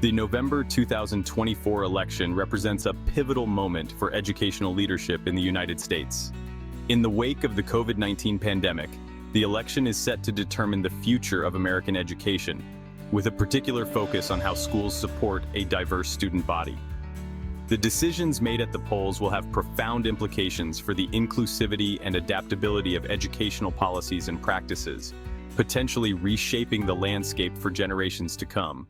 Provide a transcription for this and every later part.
The November 2024 election represents a pivotal moment for educational leadership in the United States. In the wake of the COVID-19 pandemic, the election is set to determine the future of American education, with a particular focus on how schools support a diverse student body. The decisions made at the polls will have profound implications for the inclusivity and adaptability of educational policies and practices, potentially reshaping the landscape for generations to come.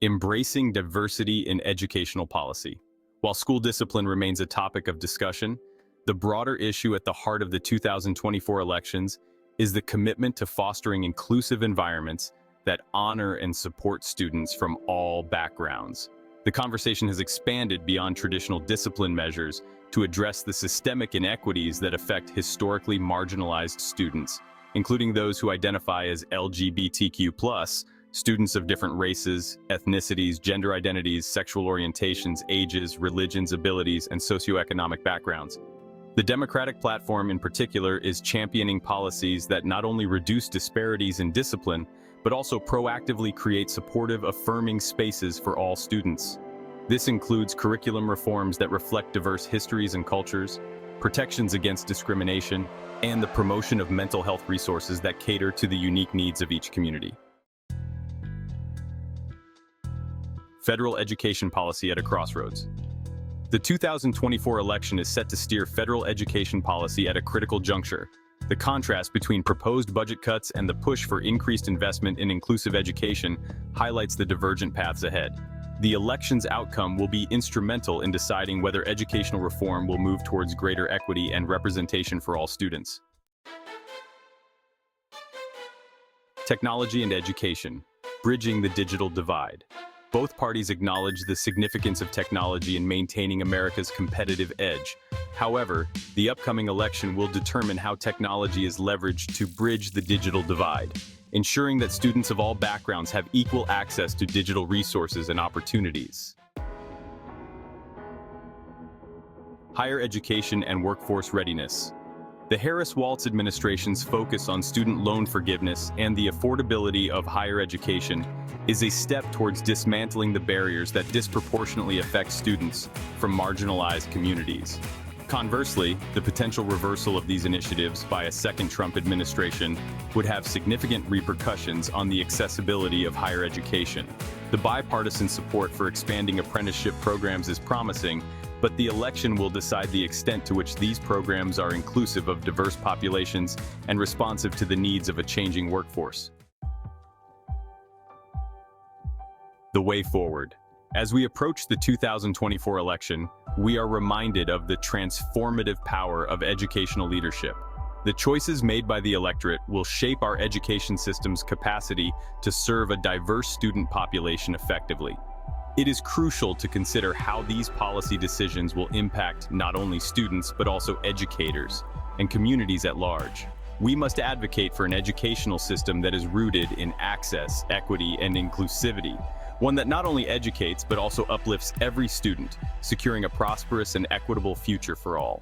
Embracing diversity in educational policy. While school discipline remains a topic of discussion, the broader issue at the heart of the 2024 elections is the commitment to fostering inclusive environments that honor and support students from all backgrounds. The conversation has expanded beyond traditional discipline measures to address the systemic inequities that affect historically marginalized students, including those who identify as LGBTQ+, students of different races, ethnicities, gender identities, sexual orientations, ages, religions, abilities, and socioeconomic backgrounds. The Democratic platform in particular is championing policies that not only reduce disparities in discipline, but also proactively create supportive, affirming spaces for all students. This includes curriculum reforms that reflect diverse histories and cultures, protections against discrimination, and the promotion of mental health resources that cater to the unique needs of each community. Federal education policy at a crossroads. The 2024 election is set to steer federal education policy at a critical juncture. The contrast between proposed budget cuts and the push for increased investment in inclusive education highlights the divergent paths ahead. The election's outcome will be instrumental in deciding whether educational reform will move towards greater equity and representation for all students. Technology and education, bridging the digital divide. Both parties acknowledge the significance of technology in maintaining America's competitive edge. However, the upcoming election will determine how technology is leveraged to bridge the digital divide, ensuring that students of all backgrounds have equal access to digital resources and opportunities. Higher education and workforce readiness. The Harris-Walz administration's focus on student loan forgiveness and the affordability of higher education is a step towards dismantling the barriers that disproportionately affect students from marginalized communities. Conversely, the potential reversal of these initiatives by a second Trump administration would have significant repercussions on the accessibility of higher education. The bipartisan support for expanding apprenticeship programs is promising, but the election will decide the extent to which these programs are inclusive of diverse populations and responsive to the needs of a changing workforce. The way forward. As we approach the 2024 election, we are reminded of the transformative power of educational leadership. The choices made by the electorate will shape our education system's capacity to serve a diverse student population effectively. It is crucial to consider how these policy decisions will impact not only students but also educators and communities at large. We must advocate for an educational system that is rooted in access, equity, and inclusivity, one that not only educates but also uplifts every student, securing a prosperous and equitable future for all.